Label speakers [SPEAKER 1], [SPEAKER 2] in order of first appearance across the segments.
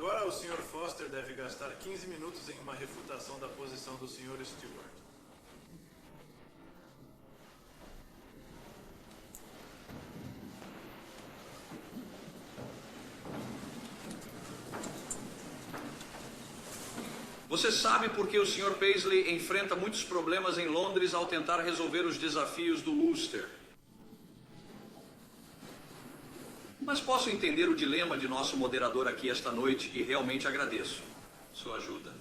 [SPEAKER 1] Agora o Sr. Foster deve gastar 15 minutos em uma refutação da posição do Sr. Stewart.
[SPEAKER 2] Você sabe por que o Sr. Paisley enfrenta muitos problemas em Londres ao tentar resolver os desafios do Ulster. Mas posso entender o dilema de nosso moderador aqui esta noite e realmente agradeço sua ajuda.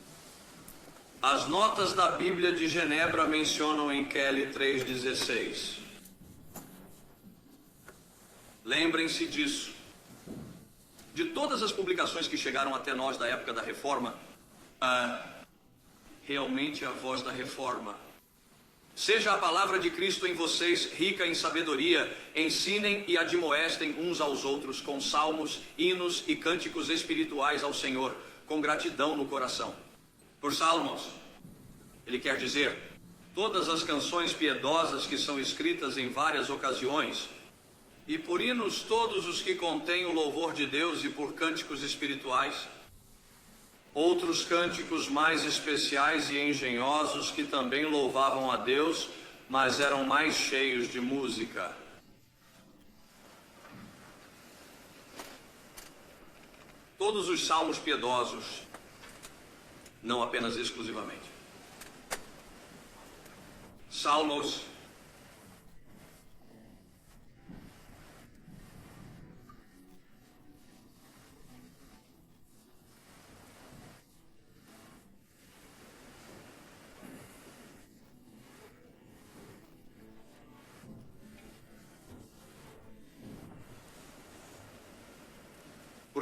[SPEAKER 2] As notas da Bíblia de Genebra mencionam em Kelly 3,16. Lembrem-se disso. De todas as publicações que chegaram até nós da época da Reforma, realmente a voz da Reforma. Seja a palavra de Cristo em vocês, rica em sabedoria, ensinem e admoestem uns aos outros com salmos, hinos e cânticos espirituais ao Senhor, com gratidão no coração. Por salmos, ele quer dizer, todas as canções piedosas que são escritas em várias ocasiões, e por hinos todos os que contêm o louvor de Deus e por cânticos espirituais, outros cânticos mais especiais e engenhosos que também louvavam a Deus, mas eram mais cheios de música. Todos os salmos piedosos, não apenas exclusivamente. Salmos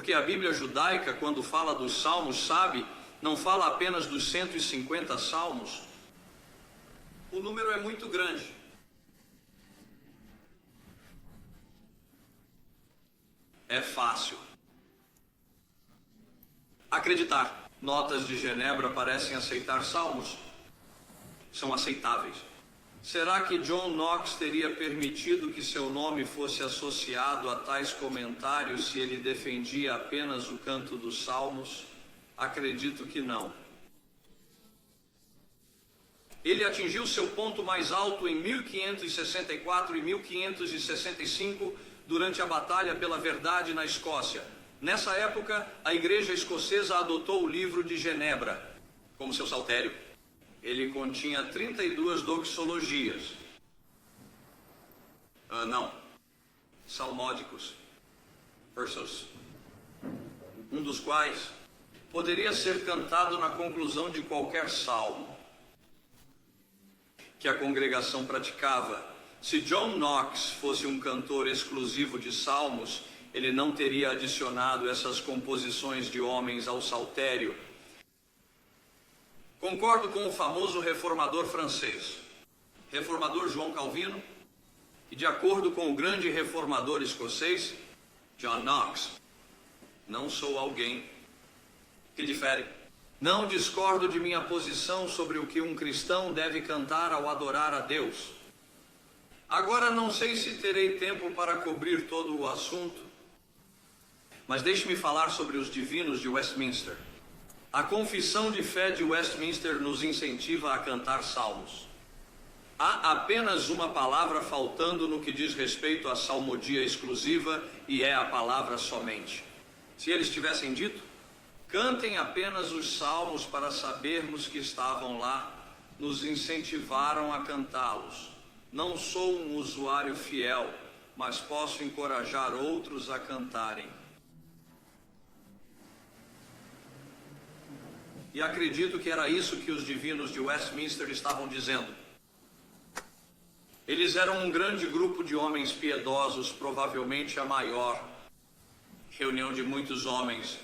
[SPEAKER 2] porque a Bíblia judaica, quando fala dos salmos, sabe, não fala apenas dos 150 salmos. O número é muito grande. É fácil acreditar. Notas de Genebra parecem aceitar salmos. São aceitáveis. Será que John Knox teria permitido que seu nome fosse associado a tais comentários se ele defendia apenas o canto dos salmos? Acredito que não. Ele atingiu seu ponto mais alto em 1564 e 1565 durante a Batalha pela Verdade na Escócia. Nessa época, a Igreja Escocesa adotou o Livro de Genebra como seu saltério. Ele continha 32 doxologias. Salmódicos. Versos. Um dos quais poderia ser cantado na conclusão de qualquer salmo que a congregação praticava. Se John Knox fosse um cantor exclusivo de salmos, ele não teria adicionado essas composições de homens ao saltério. Concordo com o famoso reformador francês, reformador João Calvino, e de acordo com o grande reformador escocês, John Knox, não sou alguém que difere. Não discordo de minha posição sobre o que um cristão deve cantar ao adorar a Deus. Agora não sei se terei tempo para cobrir todo o assunto, mas deixe-me falar sobre os divinos de Westminster. A confissão de fé de Westminster nos incentiva a cantar salmos. Há apenas uma palavra faltando no que diz respeito à salmodia exclusiva, e é a palavra somente. Se eles tivessem dito, cantem apenas os salmos para sabermos que estavam lá, nos incentivaram a cantá-los. Não sou um usuário fiel, mas posso encorajar outros a cantarem. E acredito que era isso que os divinos de Westminster estavam dizendo. Eles eram um grande grupo de homens piedosos, provavelmente a maior reunião de muitos homens,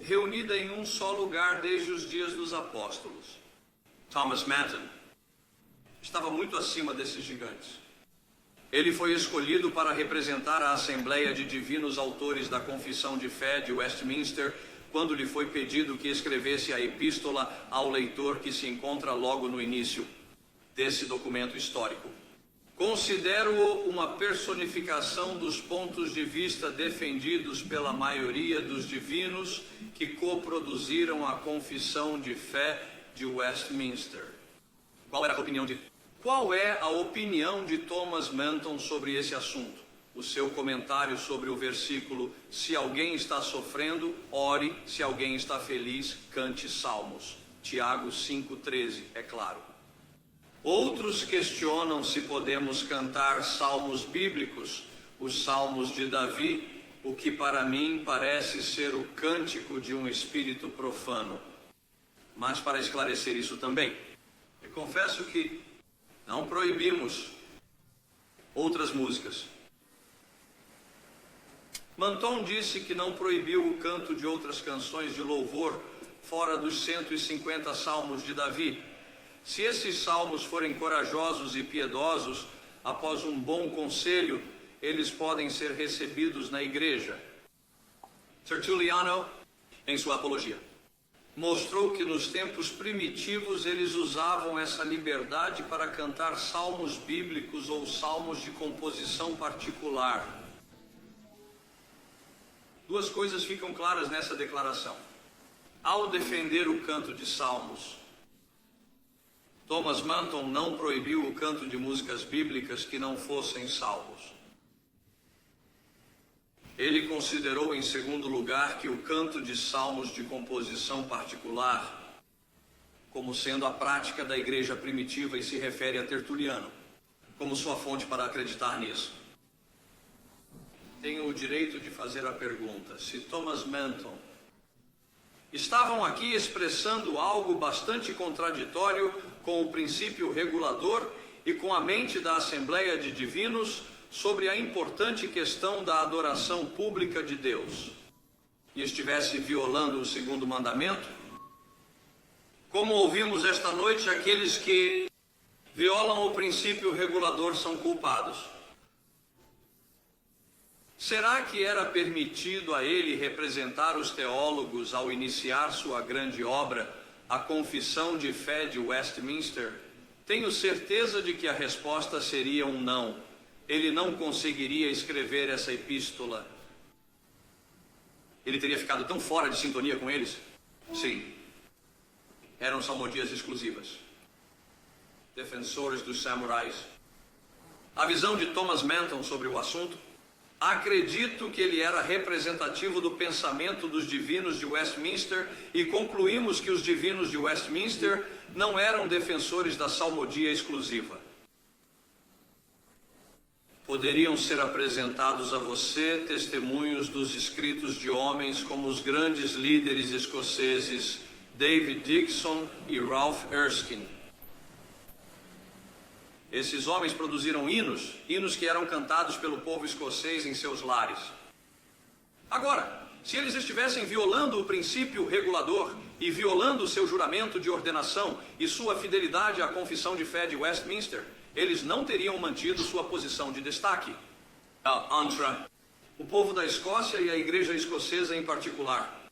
[SPEAKER 2] reunida em um só lugar desde os dias dos apóstolos. Thomas Manton estava muito acima desses gigantes. Ele foi escolhido para representar a Assembleia de Divinos Autores da Confissão de Fé de Westminster, quando lhe foi pedido que escrevesse a epístola ao leitor que se encontra logo no início desse documento histórico. Considero-o uma personificação dos pontos de vista defendidos pela maioria dos divinos que coproduziram a Confissão de Fé de Westminster. Qual é a opinião de Thomas Manton sobre esse assunto? O seu comentário sobre o versículo: se alguém está sofrendo, ore; se alguém está feliz, cante salmos. Tiago 5,13, é claro. Outros questionam se podemos cantar salmos bíblicos, os salmos de Davi, o que para mim parece ser o cântico de um espírito profano. Mas para esclarecer isso também, eu confesso que não proibimos outras músicas. Manton disse que não proibiu o canto de outras canções de louvor fora dos 150 salmos de Davi. Se esses salmos forem corajosos e piedosos, após um bom conselho, eles podem ser recebidos na igreja. Tertuliano, em sua apologia, mostrou que nos tempos primitivos eles usavam essa liberdade para cantar salmos bíblicos ou salmos de composição particular. Duas coisas ficam claras nessa declaração. Ao defender o canto de salmos, Thomas Manton não proibiu o canto de músicas bíblicas que não fossem salmos. Ele considerou, em segundo lugar, que o canto de salmos de composição particular, como sendo a prática da igreja primitiva, e se refere a Tertuliano, como sua fonte para acreditar nisso. Tenho o direito de fazer a pergunta: se Thomas Manton estavam aqui expressando algo bastante contraditório com o princípio regulador e com a mente da Assembleia de Divinos sobre a importante questão da adoração pública de Deus, e estivesse violando o segundo mandamento? Como ouvimos esta noite, aqueles que violam o princípio regulador são culpados. Será que era permitido a ele representar os teólogos ao iniciar sua grande obra, a Confissão de Fé de Westminster? Tenho certeza de que a resposta seria um não. Ele não conseguiria escrever essa epístola. Ele teria ficado tão fora de sintonia com eles? Sim. Eram salmodias exclusivas. Defensores dos samurais. A visão de Thomas Manton sobre o assunto: acredito que ele era representativo do pensamento dos divinos de Westminster, e concluímos que os divinos de Westminster não eram defensores da salmodia exclusiva. Poderiam ser apresentados a você testemunhos dos escritos de homens como os grandes líderes escoceses David Dixon e Ralph Erskine. Esses homens produziram hinos que eram cantados pelo povo escocês em seus lares. Agora, se eles estivessem violando o princípio regulador e violando o seu juramento de ordenação e sua fidelidade à Confissão de Fé de Westminster, eles não teriam mantido sua posição de destaque. O povo da Escócia e a igreja escocesa em particular.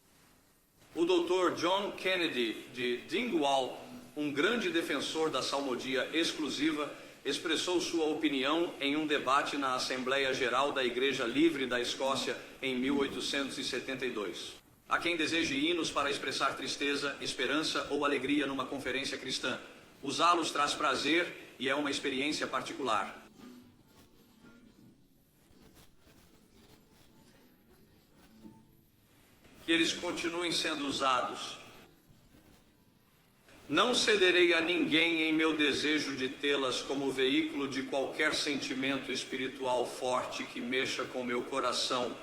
[SPEAKER 2] O Dr. John Kennedy de Dingwall, um grande defensor da salmodia exclusiva, expressou sua opinião em um debate na Assembleia Geral da Igreja Livre da Escócia em 1872. A quem deseje hinos para expressar tristeza, esperança ou alegria numa conferência cristã, usá-los traz prazer e é uma experiência particular. Que eles continuem sendo usados. Não cederei a ninguém em meu desejo de tê-las como veículo de qualquer sentimento espiritual forte que mexa com meu coração,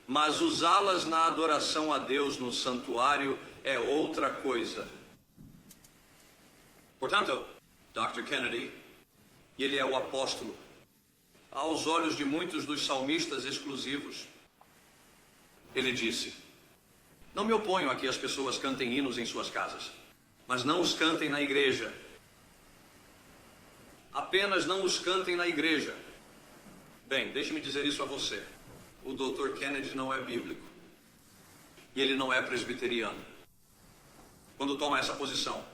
[SPEAKER 2] mas usá-las na adoração a Deus no santuário é outra coisa. Portanto, Dr. Kennedy, e ele é o apóstolo, aos olhos de muitos dos salmistas exclusivos, ele disse: não me oponho a que as pessoas cantem hinos em suas casas, mas não os cantem na igreja. Apenas não os cantem na igreja. Bem, deixe-me dizer isso a você. O Dr. Kennedy não é bíblico. E ele não é presbiteriano. Quando toma essa posição,